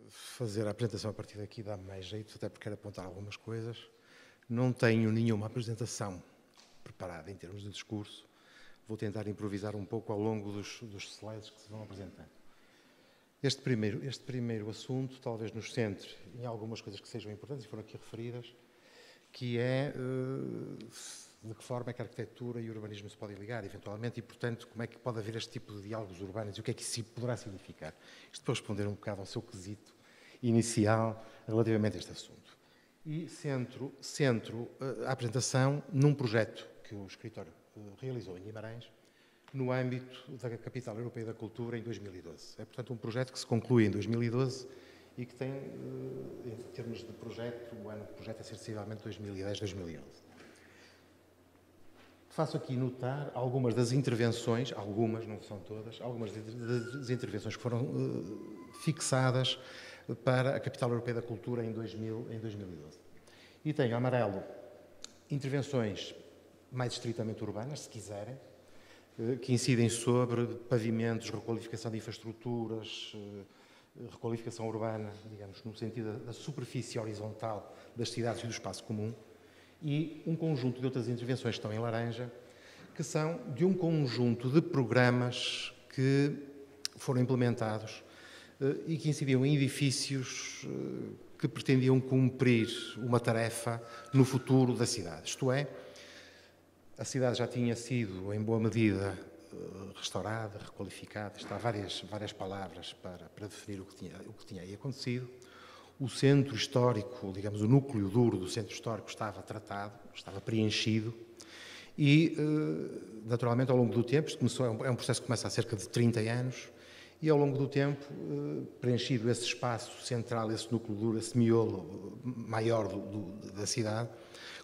fazer a apresentação a partir daqui dá-me mais jeito, até porque quero apontar algumas coisas. Não tenho nenhuma apresentação preparada em termos de discurso. Vou tentar improvisar um pouco ao longo dos slides que se vão apresentando. Este primeiro assunto talvez nos centre em algumas coisas que sejam importantes e foram aqui referidas, que é de que forma é que a arquitetura e o urbanismo se podem ligar, eventualmente, e, portanto, como é que pode haver este tipo de diálogos urbanos e o que é que isso poderá significar. Isto para responder um bocado ao seu quesito inicial relativamente a este assunto. E centro a apresentação num projeto que o escritório realizou em Guimarães, no âmbito da Capital Europeia da Cultura em 2012. É, portanto, um projeto que se conclui em 2012 e que tem, em termos de projeto, o ano do projeto é sensivelmente 2010, 2011. Faço aqui notar algumas das intervenções, algumas, não são todas, algumas das intervenções que foram fixadas para a Capital Europeia da Cultura em 2012. E tenho amarelo intervenções mais estritamente urbanas, se quiserem, que incidem sobre pavimentos, requalificação de infraestruturas, requalificação urbana, digamos, no sentido da superfície horizontal das cidades e do espaço comum, e um conjunto de outras intervenções que estão em laranja, que são de um conjunto de programas que foram implementados e que incidiam em edifícios que pretendiam cumprir uma tarefa no futuro da cidade. Isto é, a cidade já tinha sido, em boa medida, restaurada, requalificada. Está várias palavras para definir o que tinha aí acontecido. O centro histórico, digamos, o núcleo duro do centro histórico estava tratado, estava preenchido e, naturalmente, ao longo do tempo, é um processo que começa há cerca de 30 anos, e ao longo do tempo, preenchido esse espaço central, esse núcleo duro, esse miolo maior da cidade,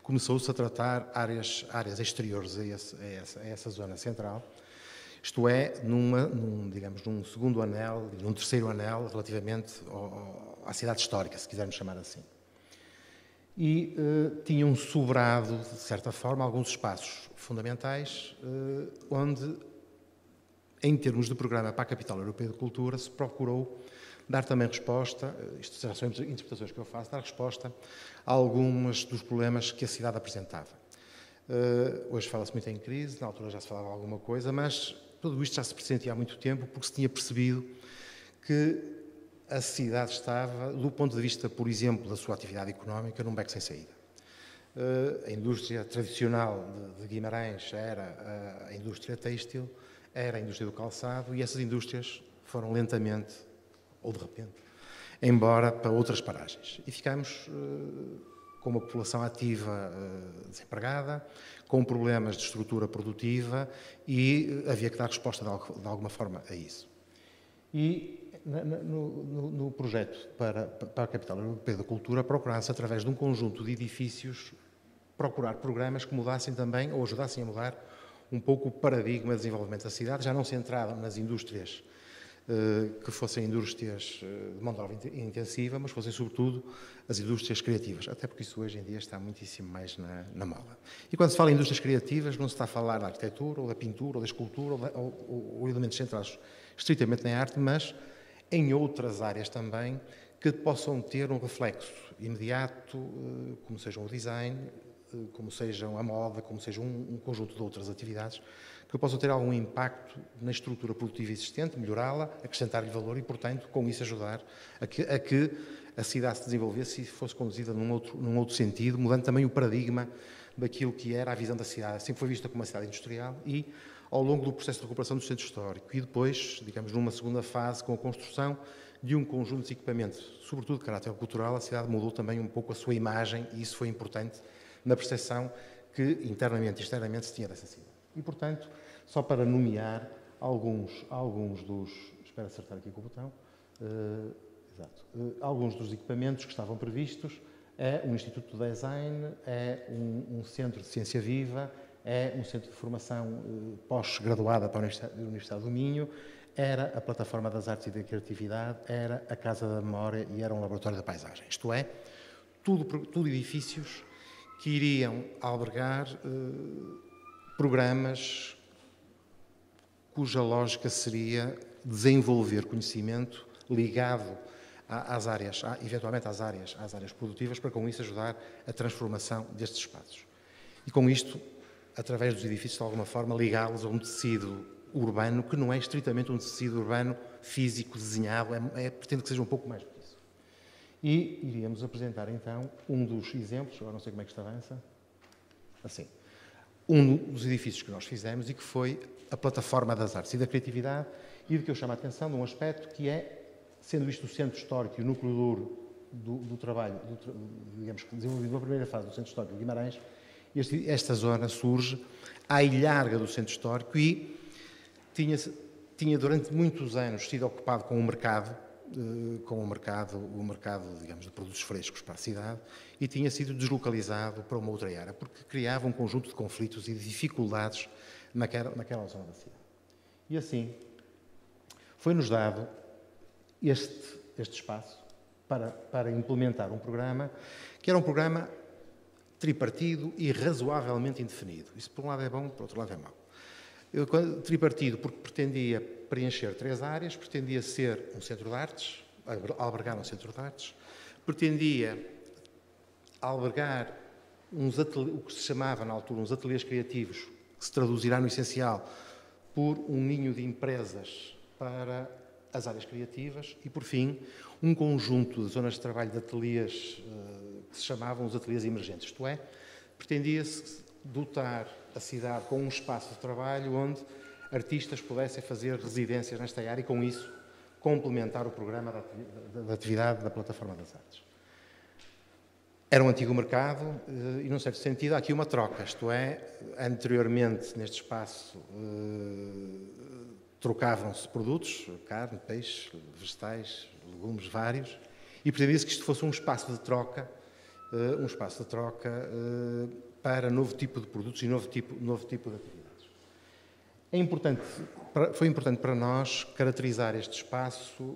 começou-se a tratar áreas exteriores a essa zona central, isto é, num segundo anel, num terceiro anel, relativamente à cidade histórica, se quisermos chamar assim. E tinham sobrado, de certa forma, alguns espaços fundamentais onde, em termos de programa para a Capital Europeia de Cultura, se procurou dar também resposta, isto já são interpretações que eu faço, dar resposta a alguns dos problemas que a cidade apresentava. Hoje fala-se muito em crise, na altura já se falava alguma coisa, mas tudo isto já se pressentia há muito tempo, porque se tinha percebido que a cidade estava, do ponto de vista, por exemplo, da sua atividade económica, num beco sem saída. A indústria tradicional de Guimarães era a indústria têxtil, era a indústria do calçado, e essas indústrias foram lentamente, ou de repente, embora para outras paragens. E ficamos com uma população ativa desempregada, com problemas de estrutura produtiva, e havia que dar resposta de alguma forma a isso. E no projeto para a Capital Europeia da Cultura, procurar-se, através de um conjunto de edifícios, procurar programas que mudassem também, ou ajudassem a mudar um pouco o paradigma de desenvolvimento da cidade, já não centrado nas indústrias que fossem indústrias de mão de obra intensiva, mas fossem, sobretudo, as indústrias criativas, até porque isso hoje em dia está muitíssimo mais na moda. E quando se fala em indústrias criativas, não se está a falar da arquitetura, ou da pintura, ou da escultura, ou elementos centrados estritamente na arte, mas em outras áreas também que possam ter um reflexo imediato, como sejam o design, como sejam a moda, como sejam um conjunto de outras atividades, que possam ter algum impacto na estrutura produtiva existente, melhorá-la, acrescentar-lhe valor e, portanto, com isso ajudar a que a cidade se desenvolvesse e fosse conduzida num outro sentido, mudando também o paradigma daquilo que era a visão da cidade. Sempre foi vista como uma cidade industrial e, ao longo do processo de recuperação do centro histórico e depois, digamos, numa segunda fase, com a construção de um conjunto de equipamentos, sobretudo de caráter cultural, a cidade mudou também um pouco a sua imagem e isso foi importante na percepção que internamente e externamente se tinha dessa cidade. E, portanto, só para nomear alguns dos... Espero acertar aqui com o botão. Exato. Alguns dos equipamentos que estavam previstos é um Instituto de Design, é um centro de ciência viva, é um centro de formação pós-graduada para a Universidade do Minho, era a Plataforma das Artes e da Criatividade, era a Casa da Memória e era um laboratório da paisagem. Isto é, tudo edifícios que iriam albergar programas cuja lógica seria desenvolver conhecimento ligado eventualmente às áreas produtivas, para com isso ajudar a transformação destes espaços. E com isto, através dos edifícios, de alguma forma, ligá-los a um tecido urbano que não é estritamente um tecido urbano físico, desenhado, pretende que seja um pouco mais do que isso. E iríamos apresentar então um dos exemplos, agora não sei como é que isto avança, assim, um dos edifícios que nós fizemos e que foi a plataforma das artes e da criatividade, e do que eu chamo a atenção de um aspecto que é, sendo isto o centro histórico e o núcleo duro do trabalho, digamos, desenvolvido na primeira fase do centro histórico de Guimarães, esta zona surge à ilharga do centro histórico e tinha durante muitos anos sido ocupado com o mercado, digamos, de produtos frescos para a cidade, e tinha sido deslocalizado para uma outra área, porque criava um conjunto de conflitos e de dificuldades naquela zona da cidade. E assim, foi-nos dado este espaço para implementar um programa que era um programa tripartido e razoavelmente indefinido. Isso, por um lado, é bom, por outro lado, é mau. Tripartido porque pretendia preencher 3 áreas, pretendia ser um centro de artes, albergar um centro de artes, pretendia albergar o que se chamava na altura uns ateliês criativos, que se traduzirá no essencial por um ninho de empresas para as áreas criativas e, por fim, um conjunto de zonas de trabalho de ateliês que se chamavam os ateliês emergentes, isto é, pretendia-se dotar a cidade com um espaço de trabalho onde artistas pudessem fazer residências nesta área e, com isso, complementar o programa da atividade da Plataforma das Artes. Era um antigo mercado e, num certo sentido, há aqui uma troca, isto é, anteriormente, neste espaço, trocavam-se produtos, carne, peixe, vegetais, legumes, vários, e pretendia-se que isto fosse um espaço de troca para novo tipo de produtos e novo tipo de atividades. Foi importante para nós caracterizar este espaço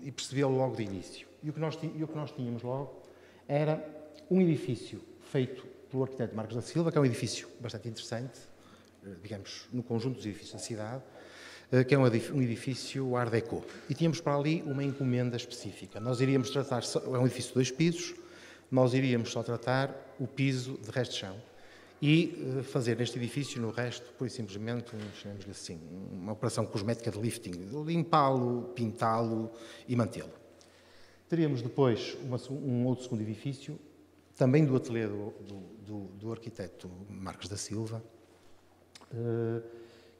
e percebê-lo logo de início. E o que nós tínhamos logo era um edifício feito pelo arquiteto Marcos da Silva, que é um edifício bastante interessante, digamos, no conjunto dos edifícios da cidade, que é um edifício Art Deco. E tínhamos para ali uma encomenda específica. Nós iríamos tratar, é um edifício de 2 pisos, nós iríamos só tratar o piso de resto de chão e fazer neste edifício, no resto, pura e simplesmente, chamemos-lhe assim, uma operação cosmética de lifting, limpá-lo, pintá-lo e mantê-lo. Teríamos depois um outro segundo edifício, também do ateliê do arquiteto Marcos da Silva,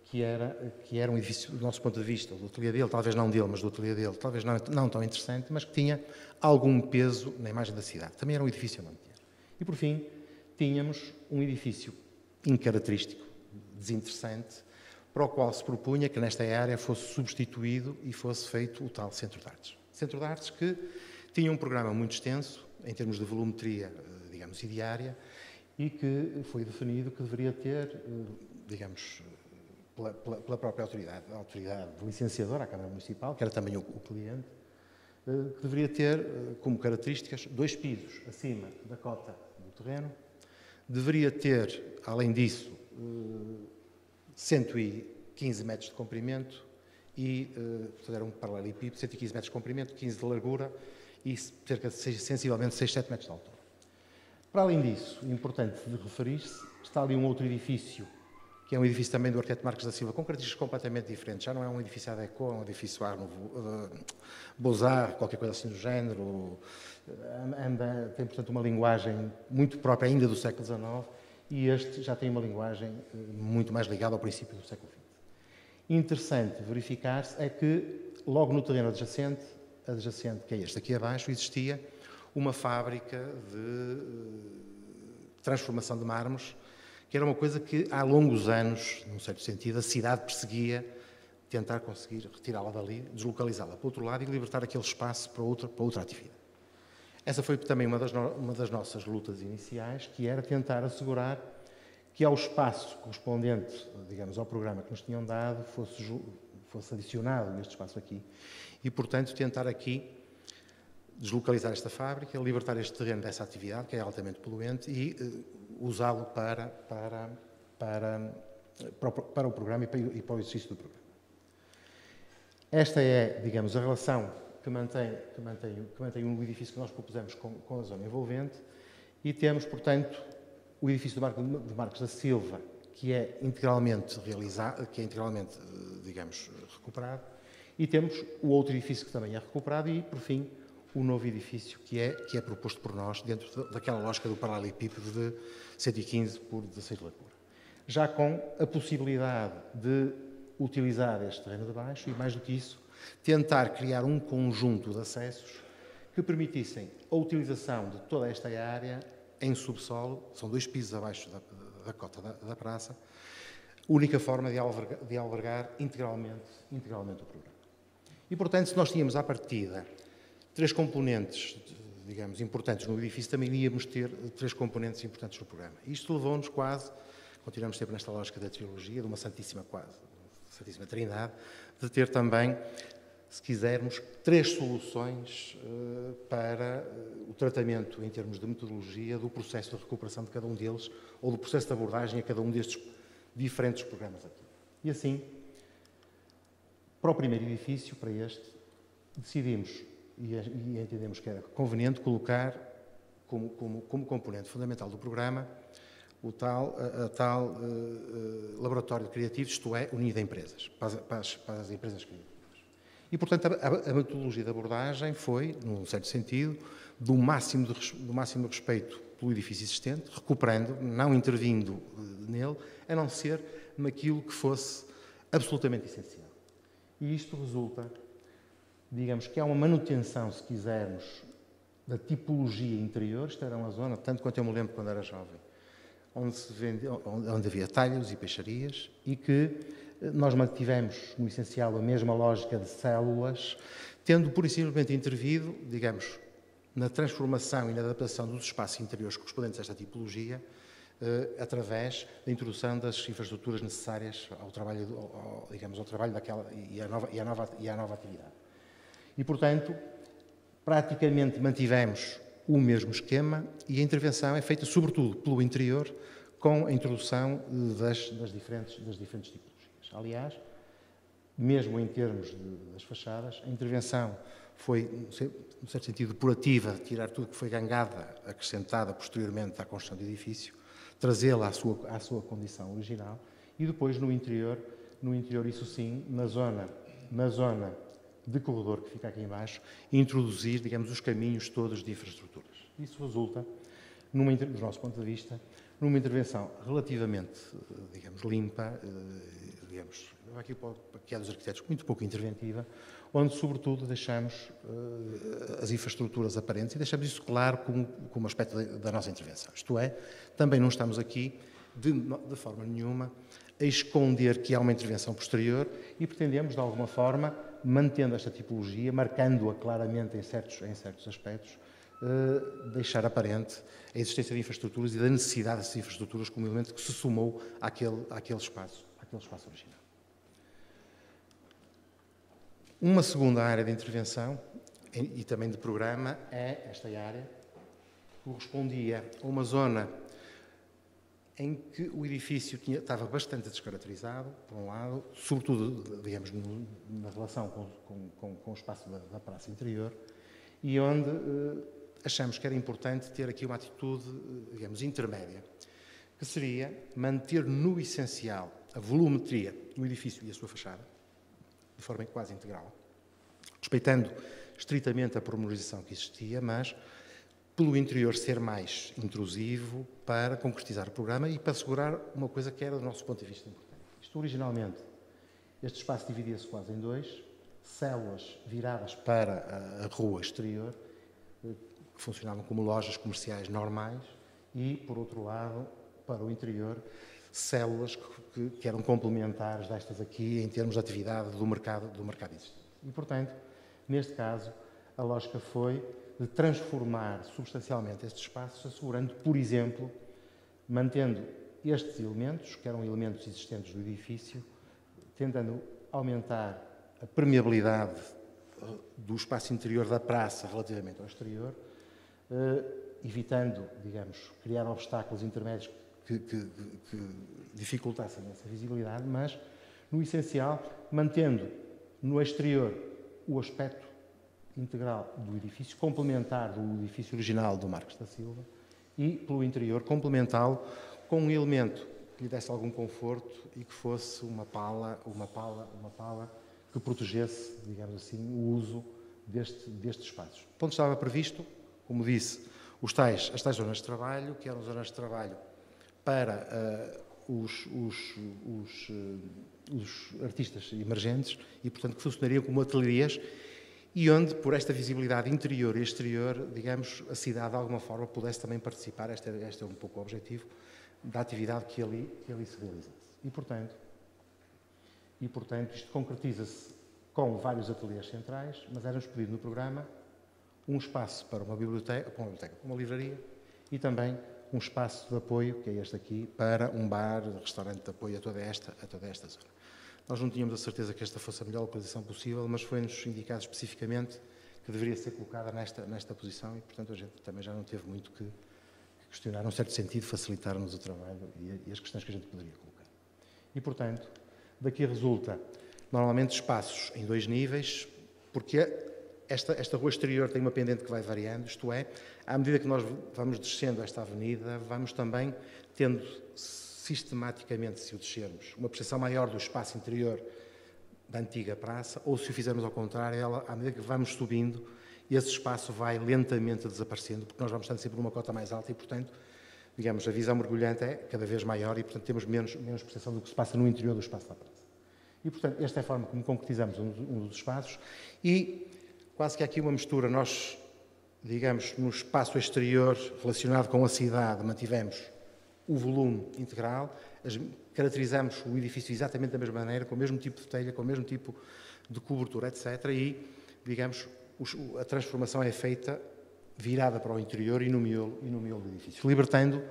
que era um edifício, do nosso ponto de vista, do ateliê dele, talvez não dele, mas do ateliê dele, talvez não tão interessante, mas que tinha algum peso na imagem da cidade. Também era um edifício a manter. E, por fim, tínhamos um edifício incaracterístico, desinteressante, para o qual se propunha que nesta área fosse substituído e fosse feito o tal Centro de Artes. Centro de Artes que tinha um programa muito extenso, em termos de volumetria, digamos, e diária, e que foi definido que deveria ter, digamos, pela própria autoridade, a autoridade licenciadora, a Câmara Municipal, que era também o cliente, que deveria ter como características 2 pisos acima da cota do terreno, deveria ter, além disso, 115 metros de comprimento e, portanto, era um paralelepípedo, 115 metros de comprimento, 15 de largura e cerca de sensivelmente 6, 7 metros de altura. Para além disso, importante de referir-se, está ali um outro edifício, que é um edifício também do arquiteto Marcos da Silva, com características completamente diferentes. Já não é um edifício Art Deco, é um edifício Art Nouveau, Beaux-Arts, qualquer coisa assim do género. Tem, portanto, uma linguagem muito própria ainda do século XIX e este já tem uma linguagem muito mais ligada ao princípio do século XX. Interessante verificar-se é que, logo no terreno adjacente, que é este aqui abaixo, existia uma fábrica de transformação de mármores, que era uma coisa que há longos anos, num certo sentido, a cidade perseguia tentar conseguir retirá-la dali, deslocalizá-la para o outro lado e libertar aquele espaço para outra atividade. Essa foi também uma das nossas lutas iniciais, que era tentar assegurar que ao espaço correspondente, digamos, ao programa que nos tinham dado, fosse adicionado neste espaço aqui. E, portanto, tentar aqui deslocalizar esta fábrica, libertar este terreno dessa atividade, que é altamente poluente, e usá-lo para o programa e para o exercício do programa. Esta é, digamos, a relação mantém o edifício que nós propusemos com a zona envolvente, e temos, portanto, o edifício de Marcos da Silva, que é integralmente realizado, digamos, recuperado, e temos o outro edifício que também é recuperado e, por fim, o novo edifício que é proposto por nós dentro daquela lógica do paralelepípedo de 115 por 16 de largura. Já com a possibilidade de utilizar este terreno de baixo e, mais do que isso, tentar criar um conjunto de acessos que permitissem a utilização de toda esta área em subsolo, são 2 pisos abaixo da cota da praça, única forma de albergar integralmente o programa. E, portanto, se nós tínhamos à partida 3 componentes, digamos, importantes no edifício, também íamos ter 3 componentes importantes no programa. Isto levou-nos quase, continuamos sempre nesta lógica da trilogia, de uma Santíssima Trindade, de ter também, se quisermos, 3 soluções para o tratamento, em termos de metodologia, do processo de recuperação de cada um deles, ou do processo de abordagem a cada um destes diferentes programas aqui. E assim, para o primeiro edifício, para este, decidimos e entendemos que era conveniente colocar como componente fundamental do programa o tal laboratório criativo, isto é, unido a empresas, para as empresas criativas. E, portanto, a metodologia de abordagem foi, num certo sentido, do máximo respeito pelo edifício existente, recuperando, não intervindo nele, a não ser naquilo que fosse absolutamente essencial. E isto resulta, digamos, que há uma manutenção, se quisermos, da tipologia interior. Isto era uma zona, tanto quanto eu me lembro quando era jovem, onde havia talhos e peixarias, e que nós mantivemos, no essencial, a mesma lógica de células, tendo pura e simplesmente intervido, digamos, na transformação e na adaptação dos espaços interiores correspondentes a esta tipologia, através da introdução das infraestruturas necessárias ao trabalho, ao trabalho daquela e à nova atividade. E, portanto, praticamente mantivemos o mesmo esquema, e a intervenção é feita, sobretudo, pelo interior, com a introdução das diferentes tipologias. Aliás, mesmo em termos das fachadas, a intervenção foi, no certo sentido, depurativa, tirar tudo que foi gangada, acrescentada posteriormente à construção do edifício, trazê-la à sua condição original, e depois no interior, isso sim, na zona de corredor que fica aqui embaixo, introduzir, digamos, os caminhos todos de infraestruturas. Isso resulta, do nosso ponto de vista, numa intervenção relativamente, digamos, limpa, digamos, aqui há dos arquitetos, muito pouco interventiva, onde, sobretudo, deixamos as infraestruturas aparentes e deixamos isso claro como aspecto da nossa intervenção. Isto é, também não estamos aqui, de forma nenhuma, a esconder que há uma intervenção posterior, e pretendemos, de alguma forma, mantendo esta tipologia, marcando-a claramente em certos aspectos, deixar aparente a existência de infraestruturas e da necessidade dessas infraestruturas como elemento que se somou àquele espaço original. Uma segunda área de intervenção e também de programa é esta área, que correspondia a uma zona em que o edifício estava bastante descaracterizado, por um lado, sobretudo, digamos, na relação com o espaço da praça interior, e onde achamos que era importante ter aqui uma atitude, digamos, intermédia, que seria manter no essencial a volumetria do edifício e a sua fachada, de forma quase integral, respeitando estritamente a pormenorização que existia, mas pelo interior ser mais intrusivo para concretizar o programa e para assegurar uma coisa que era, do nosso ponto de vista, importante. Isto, originalmente, este espaço dividia-se quase em 2, células viradas para a rua exterior, que funcionavam como lojas comerciais normais, e, por outro lado, para o interior, células que eram complementares destas aqui em termos de atividade do mercado existente. E, portanto, neste caso, a lógica foi de transformar substancialmente estes espaços, assegurando, por exemplo, mantendo estes elementos, que eram elementos existentes do edifício, tentando aumentar a permeabilidade do espaço interior da praça relativamente ao exterior, evitando, digamos, criar obstáculos intermédios que dificultassem essa visibilidade, mas, no essencial, mantendo no exterior o aspecto integral do edifício, complementar do edifício original do Marques da Silva e, pelo interior, complementá-lo com um elemento que lhe desse algum conforto e que fosse uma pala que protegesse, digamos assim, o uso destes espaços. Onde estava previsto, como disse, as tais zonas de trabalho, que eram zonas de trabalho para os artistas emergentes e, portanto, que funcionariam como ateliês e onde, por esta visibilidade interior e exterior, digamos, a cidade, de alguma forma, pudesse também participar, este é um pouco o objetivo, da atividade que ali se realizasse. E, portanto, isto concretiza-se com vários ateliês centrais, mas era-nos pedido no programa um espaço para uma biblioteca, uma livraria e também um espaço de apoio, que é este aqui, para um bar, restaurante de apoio a toda esta zona. Nós não tínhamos a certeza que esta fosse a melhor localização possível, mas foi-nos indicado especificamente que deveria ser colocada nesta posição e, portanto, a gente também já não teve muito que questionar, num certo sentido, facilitar-nos o trabalho e as questões que a gente poderia colocar. E, portanto, daqui resulta, normalmente, espaços em 2 níveis, porque esta rua exterior tem uma pendente que vai variando, isto é, à medida que nós vamos descendo esta avenida, vamos também tendo sistematicamente, se o descermos, uma percepção maior do espaço interior da antiga praça, ou se o fizermos ao contrário, à medida que vamos subindo, esse espaço vai lentamente desaparecendo, porque nós vamos estando sempre numa cota mais alta e, portanto, digamos, a visão mergulhante é cada vez maior e, portanto, temos menos percepção do que se passa no interior do espaço da praça. E, portanto, esta é a forma como concretizamos um dos espaços e quase que há aqui uma mistura. Nós, digamos, no espaço exterior relacionado com a cidade, mantivemos o volume integral, caracterizamos o edifício exatamente da mesma maneira, com o mesmo tipo de telha, com o mesmo tipo de cobertura, etc. E, digamos, a transformação é feita virada para o interior e no miolo do edifício, libertando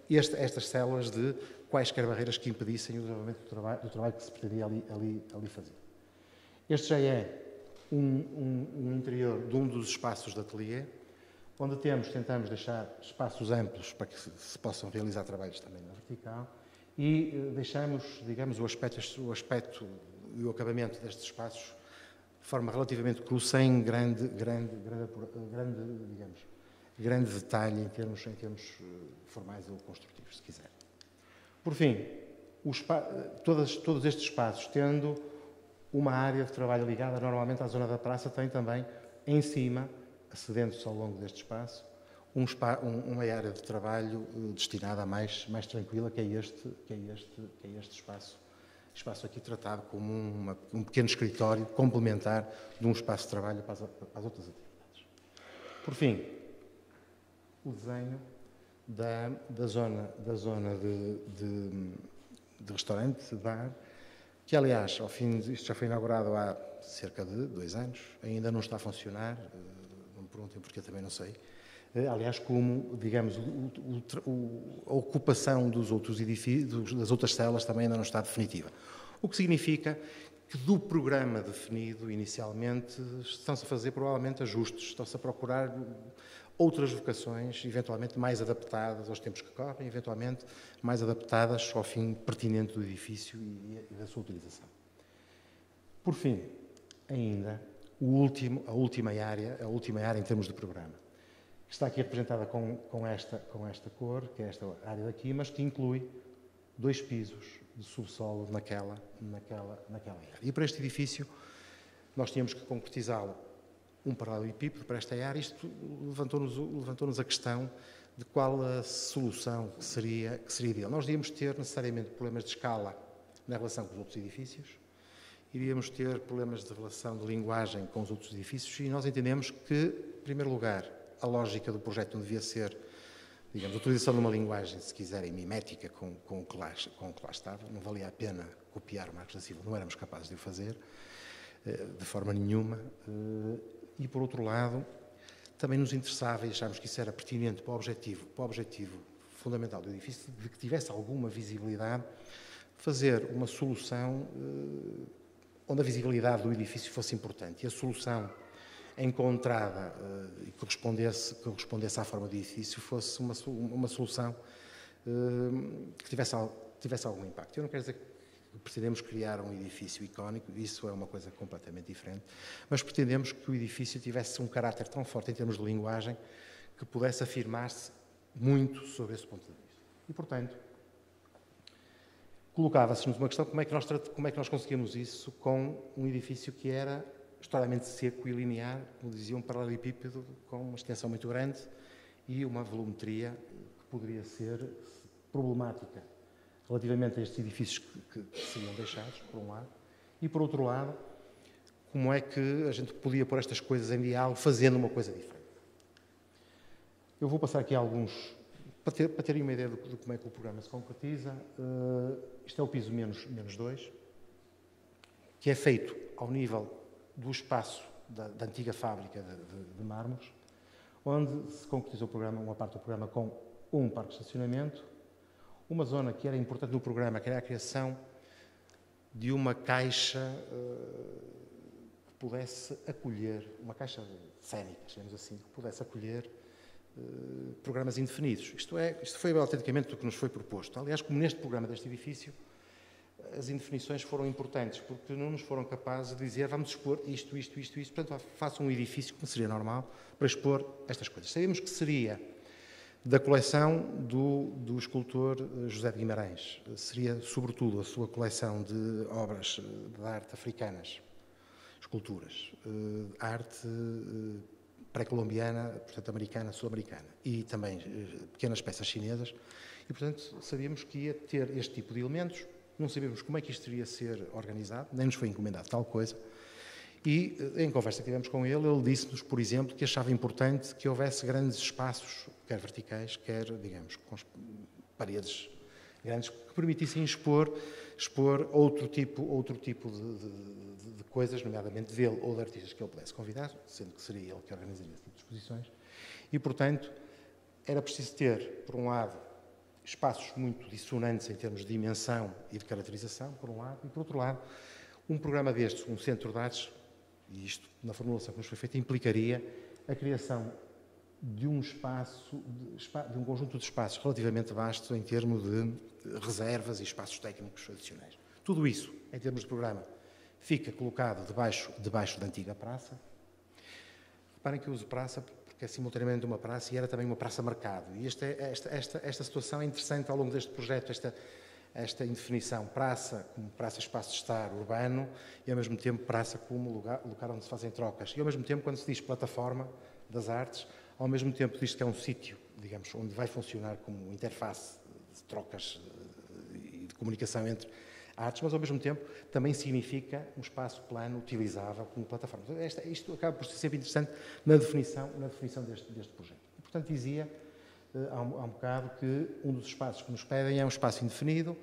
estas células de quaisquer barreiras que impedissem o desenvolvimento do trabalho que se pretendia ali fazer. Este já é um interior de um dos espaços de ateliê, onde tentamos deixar espaços amplos para que se possam realizar trabalhos também na vertical e deixamos, digamos, o aspecto e o acabamento destes espaços de forma relativamente cru, sem grande detalhe em termos formais ou construtivos, se quiser. Por fim, todos estes espaços, tendo uma área de trabalho ligada normalmente à zona da praça, tem também em cima, acedendo-se ao longo deste espaço, uma área de trabalho destinada a mais tranquila, que é este espaço aqui tratado como um pequeno escritório complementar de um espaço de trabalho para as outras atividades. Por fim, o desenho da zona de restaurante, de bar, que, aliás, isto já foi inaugurado há cerca de 2 anos, ainda não está a funcionar, não me perguntem porque eu também não sei. Aliás, como, digamos, a ocupação dos outros edifícios, das outras celas também ainda não está definitiva. O que significa que do programa definido inicialmente estão-se a fazer provavelmente ajustes, estão-se a procurar outras vocações, eventualmente mais adaptadas aos tempos que correm, eventualmente mais adaptadas ao fim pertinente do edifício e da sua utilização. Por fim, ainda, a última área em termos de programa, que está aqui representada com esta cor, que é esta área daqui, mas que inclui 2 pisos de subsolo naquela área. E para este edifício, nós tínhamos que concretizá-lo um paralelepípedo para esta área. Isto levantou-nos a questão de qual a solução que seria ideal. Nós iríamos ter necessariamente problemas de escala na relação com os outros edifícios, iríamos ter problemas de relação de linguagem com os outros edifícios e nós entendemos que, em primeiro lugar, a lógica do projeto não devia ser, digamos, a utilização de uma linguagem, se quiserem, mimética com o que lá estava. Não valia a pena copiar o Marques da Silva, não éramos capazes de o fazer de forma nenhuma. E, por outro lado, também nos interessava, e achámos que isso era pertinente para o objetivo fundamental do edifício, de que tivesse alguma visibilidade, fazer uma solução onde a visibilidade do edifício fosse importante. E a solução encontrada e que correspondesse à forma do edifício fosse uma solução que tivesse algum impacto. Eu não quero dizer pretendemos criar um edifício icónico, isso é uma coisa completamente diferente, mas pretendemos que o edifício tivesse um caráter tão forte em termos de linguagem que pudesse afirmar-se muito sobre esse ponto de vista. E, portanto, colocava-se-nos uma questão, como é que nós conseguimos isso com um edifício que era historicamente seco e linear, como dizia, um paralelepípedo com uma extensão muito grande e uma volumetria que poderia ser problemática relativamente a estes edifícios que seriam deixados, por um lado, e, por outro lado, como é que a gente podia pôr estas coisas em diálogo fazendo uma coisa diferente. Eu vou passar aqui alguns, para terem uma ideia de como é que o programa se concretiza. Isto é o piso menos 2, que é feito ao nível do espaço da antiga fábrica de mármores, onde se concretizou o programa, uma parte do programa com um parque de estacionamento, uma zona que era importante no programa, que era a criação de uma caixa que pudesse acolher, uma caixa cénica, digamos assim, que pudesse acolher programas indefinidos. Isto foi autenticamente o que nos foi proposto. Aliás, como neste programa deste edifício, as indefinições foram importantes, porque não nos foram capazes de dizer vamos expor isto, portanto, façam um edifício, como seria normal, para expor estas coisas. Sabíamos que seria da coleção do escultor José de Guimarães. Seria, sobretudo, a sua coleção de obras de arte africanas, esculturas, arte pré-colombiana, portanto, americana, sul-americana, e também pequenas peças chinesas, e, portanto, sabíamos que ia ter este tipo de elementos. Não sabíamos como é que isto iria ser organizado, nem nos foi encomendado tal coisa. E, em conversa que tivemos com ele disse-nos, por exemplo, que achava importante que houvesse grandes espaços, quer verticais, quer, digamos, com paredes grandes, que permitissem expor outro tipo de coisas, nomeadamente dele ou de artistas que ele pudesse convidar, sendo que seria ele que organizaria esse tipo de exposições. E, portanto, era preciso ter, por um lado, espaços muito dissonantes em termos de dimensão e de caracterização, por um lado, e, por outro lado, um programa destes, um centro de artes, e isto, na formulação que nos foi feita, implicaria a criação de um conjunto de espaços relativamente vastos em termos de reservas e espaços técnicos adicionais. Tudo isso, em termos de programa, fica colocado debaixo da antiga praça. Reparem que eu uso praça porque é simultaneamente uma praça e era também uma praça-mercado. E esta situação é interessante ao longo deste projeto, esta indefinição, praça como praça espaço de estar urbano e, ao mesmo tempo, praça como lugar onde se fazem trocas. E, ao mesmo tempo, quando se diz plataforma das artes, ao mesmo tempo diz que é um sítio, digamos, onde vai funcionar como interface de trocas e de comunicação entre artes, mas, ao mesmo tempo, também significa um espaço plano utilizável como plataforma. Isto acaba por ser sempre interessante na definição deste projeto. E, portanto, dizia há um bocado que um dos espaços que nos pedem é um espaço indefinido,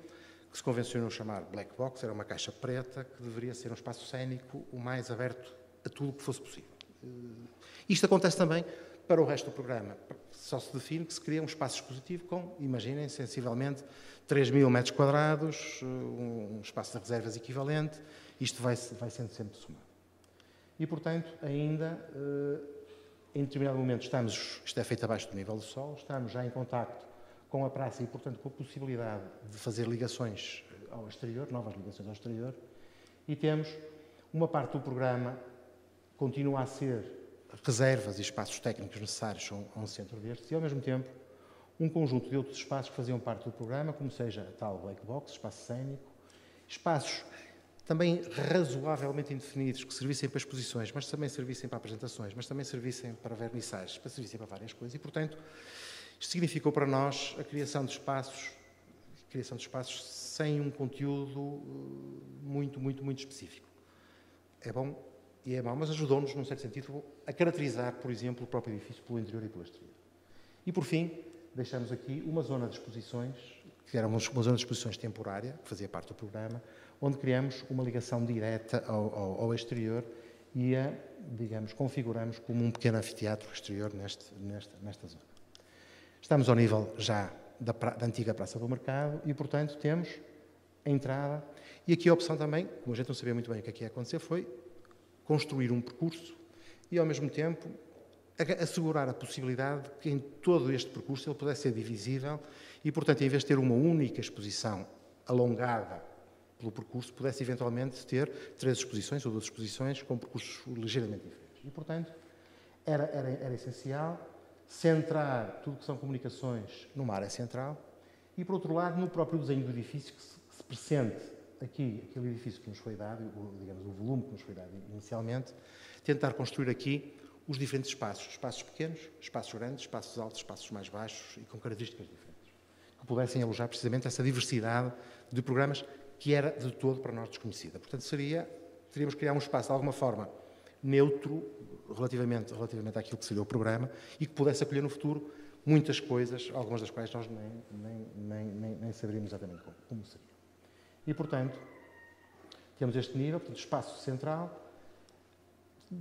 que se convencionou chamar black box, era uma caixa preta, que deveria ser um espaço cénico o mais aberto a tudo o que fosse possível. Isto acontece também para o resto do programa. Só se define que se cria um espaço expositivo com, imaginem, sensivelmente 3.000 metros quadrados, um espaço de reservas equivalente, isto vai sendo sempre somado. E, portanto, ainda, em determinado momento, isto é feito abaixo do nível do solo, estamos já em contacto com a praça e, portanto, com a possibilidade de fazer ligações ao exterior, novas ligações ao exterior, e temos uma parte do programa continua a ser reservas e espaços técnicos necessários a um centro destes e, ao mesmo tempo, um conjunto de outros espaços que faziam parte do programa, como seja a tal black box, espaço cénico, espaços também razoavelmente indefinidos, que servissem para exposições, mas também servissem para apresentações, mas também servissem para vernissagens, para servissem para várias coisas. E, portanto, isto significou para nós a criação de espaços sem um conteúdo muito específico. É bom e é mau, mas ajudou-nos, num certo sentido, a caracterizar, por exemplo, o próprio edifício pelo interior e pelo exterior. E, por fim, deixamos aqui uma zona de exposições, que era uma zona de exposições temporária, que fazia parte do programa, onde criamos uma ligação direta ao exterior e digamos, configuramos como um pequeno anfiteatro exterior nesta zona. Estamos ao nível já da antiga Praça do Mercado e, portanto, temos a entrada. E aqui a opção também, como a gente não sabia muito bem o que é que ia acontecer, foi construir um percurso e, ao mesmo tempo, assegurar a possibilidade de que em todo este percurso ele pudesse ser divisível e, portanto, em vez de ter uma única exposição alongada pelo percurso, pudesse eventualmente ter 3 exposições ou 2 exposições com percursos ligeiramente diferentes. E, portanto, era essencial centrar tudo que são comunicações numa área central e, por outro lado, no próprio desenho do edifício, que se pressente aqui, aquele edifício que nos foi dado, digamos, o volume que nos foi dado inicialmente, tentar construir aqui os diferentes espaços pequenos, espaços grandes, espaços altos, espaços mais baixos e com características diferentes, que pudessem alojar precisamente essa diversidade de programas que era de todo para nós desconhecida. Portanto, teríamos que criar um espaço de alguma forma neutro relativamente àquilo que seria o programa e que pudesse acolher no futuro muitas coisas, algumas das quais nós nem saberíamos exatamente como seria. E, portanto, temos este nível, portanto, espaço central,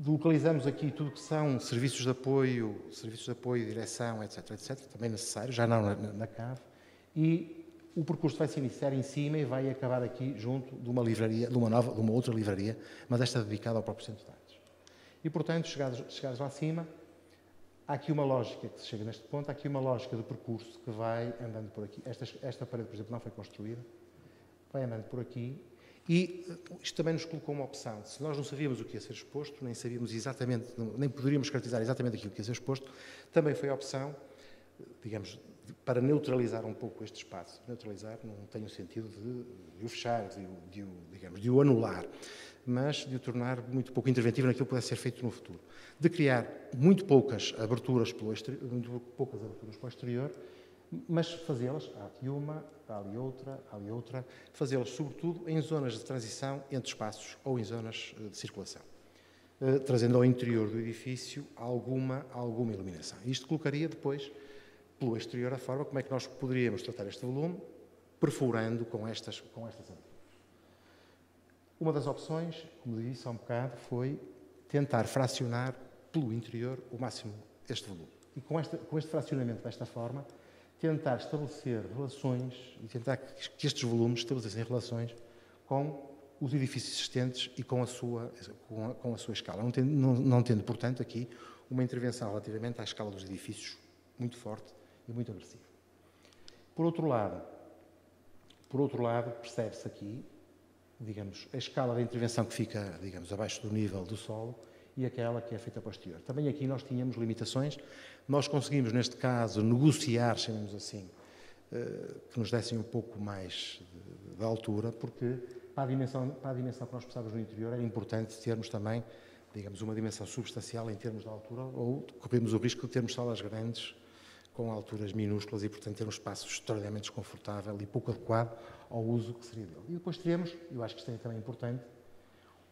localizamos aqui tudo o que são serviços de apoio, direção, etc., também necessários, já não na cave, e o percurso vai se iniciar em cima e vai acabar aqui junto de uma livraria, de uma outra livraria, mas esta dedicada ao próprio Centro de Artes. E, portanto, chegados lá acima, há aqui uma lógica que se chega neste ponto, há aqui uma lógica de percurso que vai andando por aqui. Esta parede, por exemplo, não foi construída, vai andando por aqui. E isto também nos colocou uma opção. Se nós não sabíamos o que ia ser exposto, nem sabíamos exatamente, nem poderíamos caracterizar exatamente aquilo que ia ser exposto, também foi a opção, digamos, para neutralizar um pouco este espaço. Neutralizar não tem o sentido de o fechar, de o anular, mas de o tornar muito pouco interventivo naquilo que pudesse ser feito no futuro. De criar muito poucas aberturas para o exterior, mas fazê-las, há aqui uma, há ali outra, fazê-las sobretudo em zonas de transição entre espaços ou em zonas de circulação, trazendo ao interior do edifício alguma iluminação. Isto colocaria depois, pelo exterior, a forma como é que nós poderíamos tratar este volume, perfurando com estas aberturas. Uma das opções, como disse há um bocado, foi tentar fracionar pelo interior o máximo este volume. E com este fracionamento desta forma, tentar estabelecer relações e tentar que estes volumes estabelecessem relações com os edifícios existentes e com a sua escala. Não tendo, portanto, aqui uma intervenção relativamente à escala dos edifícios muito forte e muito agressiva. Por outro lado, percebe-se aqui, digamos, a escala da intervenção que fica, digamos, abaixo do nível do solo e aquela que é feita posterior. Também aqui nós tínhamos limitações. Nós conseguimos, neste caso, negociar, chamemos assim, que nos dessem um pouco mais de altura, porque para a dimensão que nós precisávamos no interior era importante termos também, digamos, uma dimensão substancial em termos de altura, ou corremos o risco de termos salas grandes com alturas minúsculas e, portanto, ter um espaço extraordinariamente desconfortável e pouco adequado ao uso que seria dele. E depois teremos, eu acho que isto é também importante,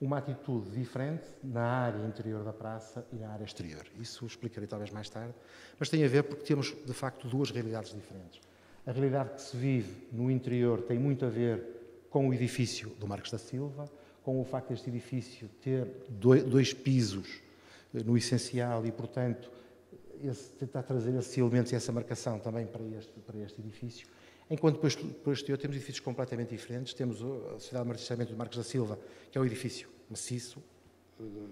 uma atitude diferente na área interior da praça e na área exterior. Isso explicarei talvez mais tarde, mas tem a ver porque temos, de facto, 2 realidades diferentes. A realidade que se vive no interior tem muito a ver com o edifício do Marques da Silva, com o facto deste edifício ter 2 pisos no essencial e, portanto, tentar trazer esses elementos e essa marcação também para este edifício. Enquanto depois, por exterior, temos edifícios completamente diferentes. Temos a Sociedade de Marchamento do Marques da Silva, que é um edifício maciço,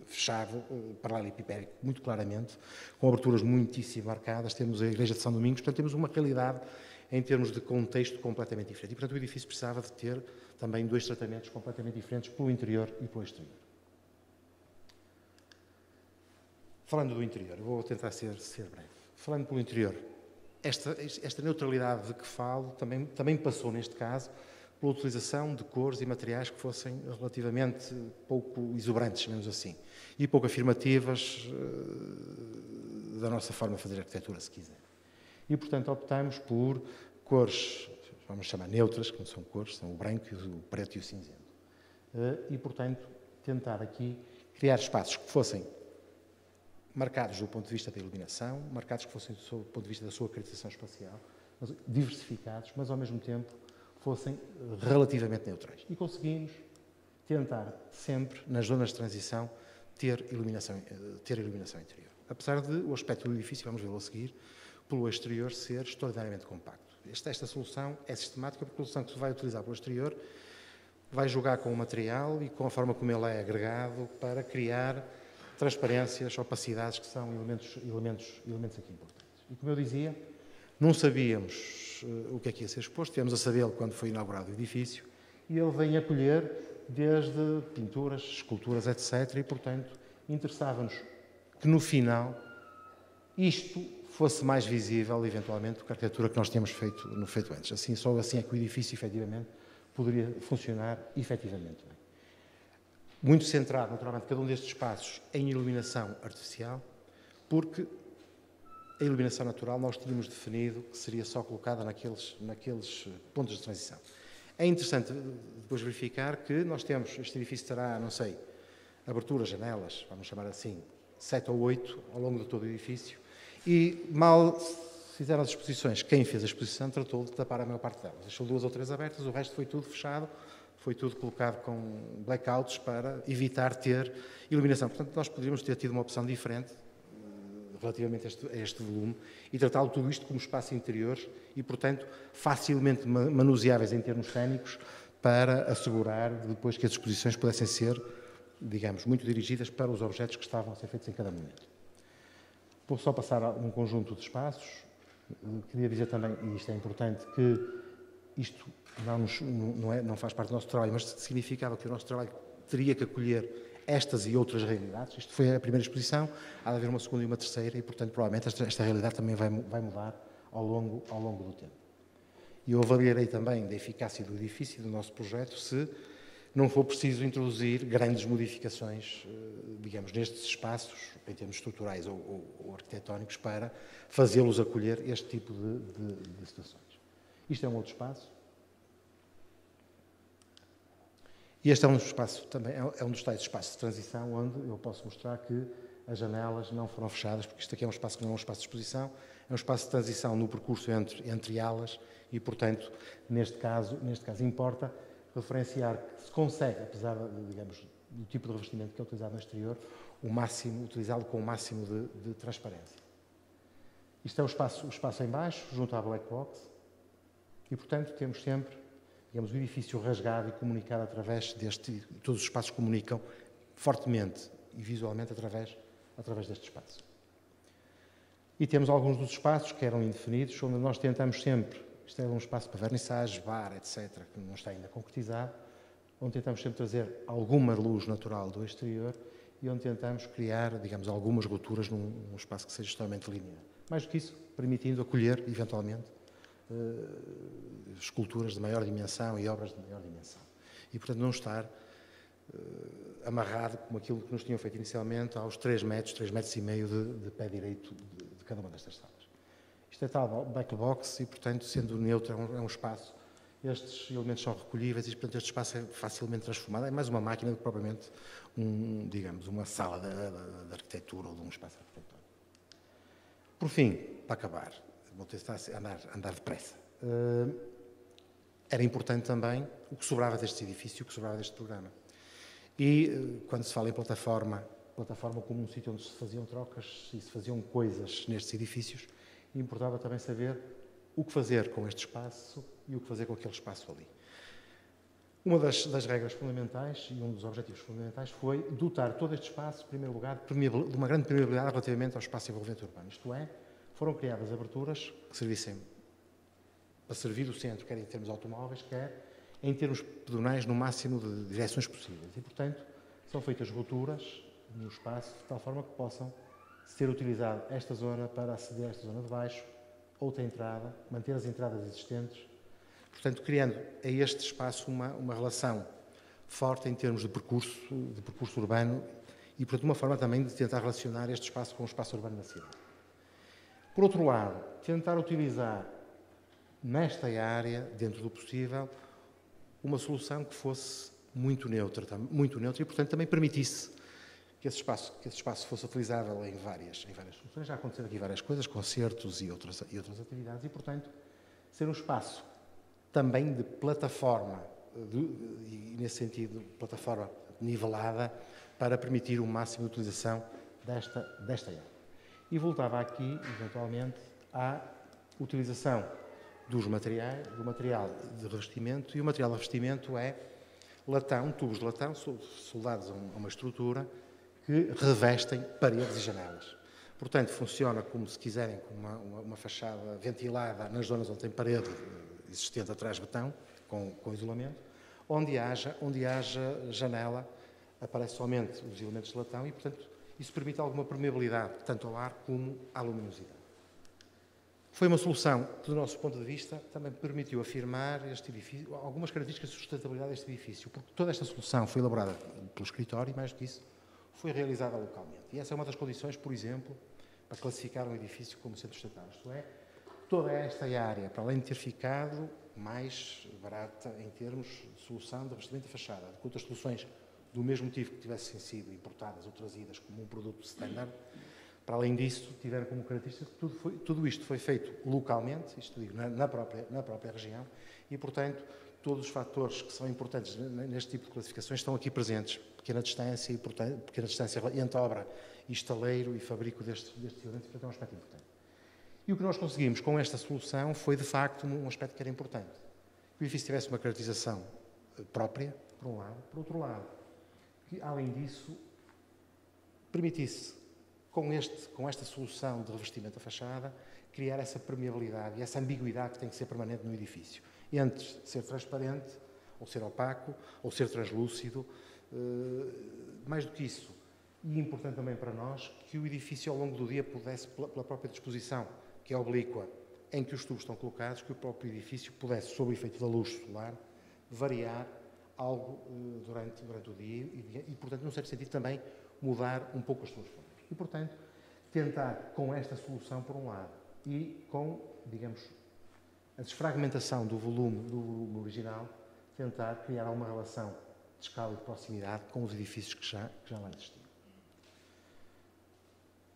fechado, paralelepipédico, muito claramente, com aberturas muitíssimo marcadas. Temos a Igreja de São Domingos, portanto, temos uma realidade em termos de contexto completamente diferente. E, portanto, o edifício precisava de ter também 2 tratamentos completamente diferentes pelo interior e pelo exterior. Falando do interior, vou tentar ser breve. Falando pelo interior, esta neutralidade de que falo também passou, neste caso, pela utilização de cores e materiais que fossem relativamente pouco exuberantes, chamemos assim, e pouco afirmativas da nossa forma de fazer arquitetura, se quiser. E, portanto, optamos por cores, vamos chamar neutras, que não são cores, são o branco, o preto e o cinzento. E, portanto, tentar aqui criar espaços que fossem marcados do ponto de vista da iluminação, marcados que fossem do ponto de vista da sua caracterização espacial, diversificados, mas ao mesmo tempo fossem relativamente neutrais. E conseguimos tentar sempre, nas zonas de transição, ter iluminação interior. Apesar de o aspecto do edifício, vamos vê-lo a seguir, pelo exterior ser extraordinariamente compacto. Esta solução é sistemática porque a solução que se vai utilizar pelo exterior vai jogar com o material e com a forma como ele é agregado para criar transparências, opacidades, que são elementos aqui importantes. E como eu dizia, não sabíamos o que é que ia ser exposto, tivemos a sabê-lo quando foi inaugurado o edifício e ele vem acolher desde pinturas, esculturas, etc. E, portanto, interessava-nos que, no final, isto fosse mais visível, eventualmente, do que a arquitetura que nós tínhamos feito antes. Assim, só assim é que o edifício, efetivamente, poderia funcionar efetivamente bem. Muito centrado, naturalmente, cada um destes espaços em iluminação artificial, porque a iluminação natural nós tínhamos definido que seria só colocada naqueles pontos de transição. É interessante depois verificar que nós temos, este edifício terá, não sei, aberturas, janelas, vamos chamar assim, 7 ou 8 ao longo de todo o edifício, e mal fizeram as exposições, quem fez a exposição tratou de tapar a maior parte delas. Deixou 2 ou 3 abertas, o resto foi tudo fechado, foi tudo colocado com blackouts para evitar ter iluminação. Portanto, nós poderíamos ter tido uma opção diferente relativamente a este volume e tratá-lo tudo isto como espaços interiores e, portanto, facilmente manuseáveis em termos cênicos para assegurar depois que as exposições pudessem ser, digamos, muito dirigidas para os objetos que estavam a ser feitos em cada momento. Vou só passar a um conjunto de espaços. Queria dizer também, e isto é importante, que isto não faz parte do nosso trabalho, mas significava que o nosso trabalho teria que acolher estas e outras realidades. Isto foi a primeira exposição, há de haver uma segunda e uma terceira, e, portanto, provavelmente esta realidade também vai mudar ao longo do tempo. E eu avaliarei também da eficácia do edifício e do nosso projeto se não for preciso introduzir grandes modificações, digamos, nestes espaços, em termos estruturais ou arquitetónicos, para fazê-los acolher este tipo de situações. Isto é um outro espaço. E este é um espaço também, é um dos tais espaços de transição onde eu posso mostrar que as janelas não foram fechadas, porque isto aqui é um espaço que não é um espaço de exposição, é um espaço de transição no percurso entre alas e, portanto, neste caso importa referenciar que se consegue, apesar, digamos, do tipo de revestimento que é utilizado no exterior, utilizá-lo com o máximo de transparência. Isto é o espaço em baixo, junto à black box, e, portanto, temos sempre, digamos, o edifício rasgado e comunicado através todos os espaços comunicam fortemente e visualmente através deste espaço. E temos alguns dos espaços que eram indefinidos, onde nós tentamos sempre, isto é um espaço para vernissagens, bar, etc., que não está ainda concretizado, onde tentamos sempre trazer alguma luz natural do exterior e onde tentamos criar, digamos, algumas rupturas num espaço que seja extremamente linear. Mais do que isso, permitindo acolher, eventualmente, esculturas de maior dimensão e obras de maior dimensão. E, portanto, não estar amarrado como aquilo que nos tinham feito inicialmente aos 3 metros e meio de pé direito de cada uma destas salas. Isto é tal back box e, portanto, sendo neutro, é um espaço. Estes elementos são recolhíveis e, portanto, este espaço é facilmente transformado. É mais uma máquina do que propriamente, digamos, uma sala de arquitetura ou de um espaço arquitetónico. Por fim, para acabar, vou tentar andar depressa. Era importante também o que sobrava deste edifício, o que sobrava deste programa. E quando se fala em plataforma como um sítio onde se faziam trocas e se faziam coisas nestes edifícios, importava também saber o que fazer com este espaço e o que fazer com aquele espaço ali. Uma das regras fundamentais e um dos objetivos fundamentais foi dotar todo este espaço, em primeiro lugar, de uma grande permeabilidade relativamente ao espaço envolvente urbano. Isto é, foram criadas aberturas que servissem para servir o centro, quer em termos automóveis, quer em termos pedonais, no máximo de direções possíveis. E, portanto, são feitas rupturas no espaço de tal forma que possam ser utilizado esta zona para aceder a esta zona de baixo, outra entrada, manter as entradas existentes. Portanto, criando a este espaço uma relação forte em termos de percurso urbano e, portanto, uma forma também de tentar relacionar este espaço com o espaço urbano da cidade. Por outro lado, tentar utilizar nesta área, dentro do possível, uma solução que fosse muito neutra e, portanto, também permitisse que esse espaço fosse utilizável em várias soluções. Já aconteceram aqui várias coisas, concertos e outras atividades, e, portanto, ser um espaço também de plataforma, e nesse sentido, plataforma nivelada, para permitir o máximo de utilização desta área. E voltava aqui, eventualmente, à utilização do material de revestimento, e o material de revestimento é latão, tubos de latão soldados a uma estrutura que revestem paredes e janelas. Portanto, funciona como, se quiserem, como uma fachada ventilada nas zonas onde tem parede existente atrás de betão, com isolamento, Onde haja janela, aparece somente os elementos de latão e, portanto, isso permite alguma permeabilidade, tanto ao ar como à luminosidade. Foi uma solução que, do nosso ponto de vista, também permitiu afirmar este edifício, algumas características de sustentabilidade deste edifício, porque toda esta solução foi elaborada pelo escritório e, mais do que isso, foi realizada localmente. E essa é uma das condições, por exemplo, para classificar um edifício como centro sustentável. Isto é, toda esta área, para além de ter ficado mais barata em termos de solução de revestimento de fachada, de que outras soluções do mesmo tipo que tivessem sido importadas ou trazidas como um produto standard, para além disso, tiveram como característica que tudo isto foi feito localmente, isto digo, na própria região, e, portanto, todos os fatores que são importantes neste tipo de classificações estão aqui presentes. Pequena distância entre obra e estaleiro e fabrico destes elementos, portanto, é um aspecto importante. E o que nós conseguimos com esta solução foi, de facto, um aspecto que era importante. Que o edifício tivesse uma caracterização própria, por um lado, por outro lado, que, além disso, permitisse, com esta solução de revestimento da fachada, criar essa permeabilidade e essa ambiguidade que tem que ser permanente no edifício, entre ser transparente, ou ser opaco, ou ser translúcido, mais do que isso, e importante também para nós, que o edifício ao longo do dia pudesse, pela própria disposição, que é oblíqua, em que os tubos estão colocados, que o próprio edifício pudesse, sob o efeito da luz solar, variar algo durante o dia e, portanto, num certo sentido, também mudar um pouco as suas formas. E, portanto, tentar com esta solução, por um lado, e com, digamos, a desfragmentação do volume original, tentar criar alguma relação de escala e de proximidade com os edifícios que já lá existiam.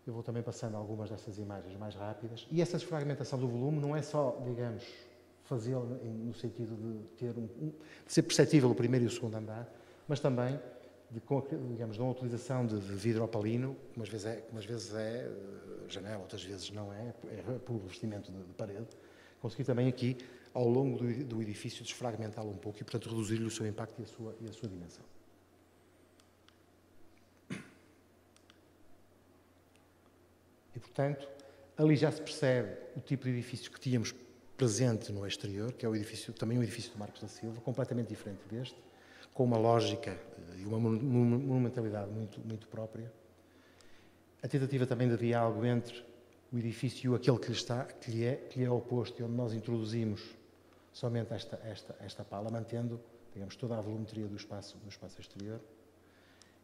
Eu vou também passando algumas destas imagens mais rápidas. E essa desfragmentação do volume não é só, digamos, fazê-lo no sentido de ser perceptível o primeiro e o segundo andar, mas também digamos, de uma utilização de vidro opalino, que umas vezes é janela, outras vezes não é por revestimento de parede, conseguir também aqui, ao longo do edifício, desfragmentá-lo um pouco e, portanto, reduzir-lhe o seu impacto e a sua dimensão. E, portanto, ali já se percebe o tipo de edifício que tínhamos presente no exterior, que é também o edifício do Marcos da Silva, completamente diferente deste, com uma lógica e uma monumentalidade muito própria. A tentativa também de diálogo entre o edifício e aquele que lhe é oposto, e onde nós introduzimos somente esta pala, mantendo, digamos, toda a volumetria do espaço exterior.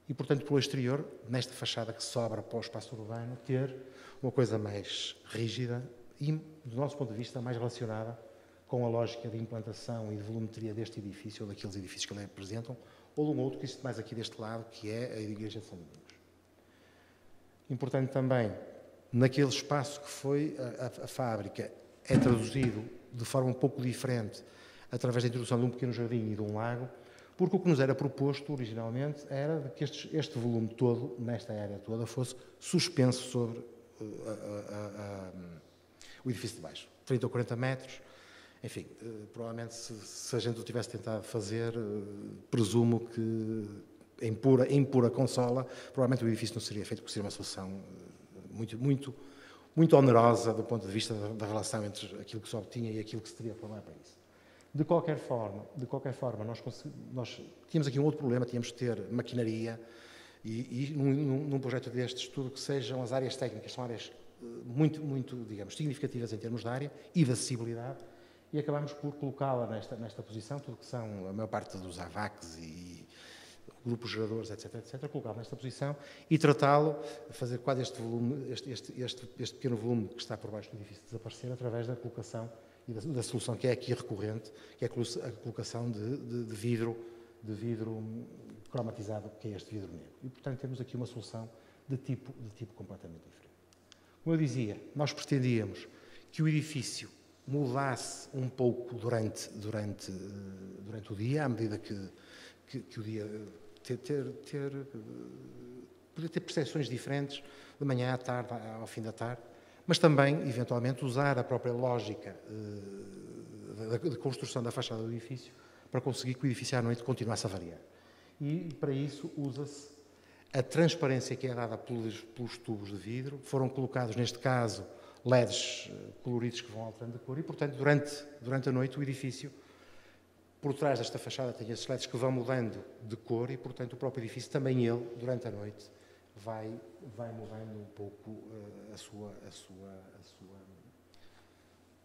E, portanto, pelo exterior, nesta fachada que sobra para o espaço urbano, ter uma coisa mais rígida e, do nosso ponto de vista, mais relacionada com a lógica de implantação e de volumetria deste edifício, ou daqueles edifícios que ali apresentam, ou de um outro que existe mais aqui deste lado, que é a Igreja de São Domingos. Importante também, naquele espaço que foi a fábrica, é traduzido de forma um pouco diferente, através da introdução de um pequeno jardim e de um lago, porque o que nos era proposto originalmente era que este volume todo, nesta área toda, fosse suspenso sobre o edifício de baixo. 30 ou 40 metros, enfim, provavelmente se a gente o tivesse tentado fazer, presumo que em pura consola, provavelmente o edifício não seria feito, porque seria uma solução muito onerosa do ponto de vista da relação entre aquilo que se obtinha e aquilo que se teria para lá para isso. De qualquer forma, nós tínhamos aqui um outro problema, tínhamos de ter maquinaria e num projeto destes, tudo que sejam as áreas técnicas, são áreas muito, digamos, significativas em termos de área e de acessibilidade, e acabamos por colocá-la nesta posição, tudo que são a maior parte dos AVACs e grupos geradores, etc., colocá-lo nesta posição e tratá-lo, fazer quase este pequeno volume que está por baixo do edifício desaparecer através da colocação e da solução que é aqui recorrente, que é a colocação de vidro cromatizado, que é este vidro negro. E, portanto, temos aqui uma solução de tipo completamente diferente. Como eu dizia, nós pretendíamos que o edifício mudasse um pouco durante o dia, à medida que o dia poder ter percepções diferentes, de manhã à tarde, ao fim da tarde, mas também, eventualmente, usar a própria lógica de construção da fachada do edifício para conseguir que o edifício à noite continuasse a variar. E, para isso, usa-se a transparência que é dada pelos tubos de vidro. Foram colocados, neste caso, LEDs coloridos que vão alterando de cor e, portanto, durante a noite o edifício, por trás desta fachada tem esses LEDs que vão mudando de cor e, portanto, o próprio edifício, também ele, durante a noite, vai mudando um pouco o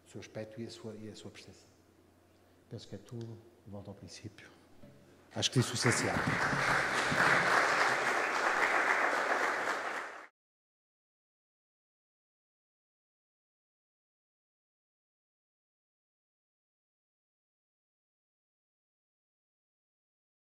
seu aspecto e a sua percepção. Penso que é tudo. Volto ao princípio. Acho que disse o essencial.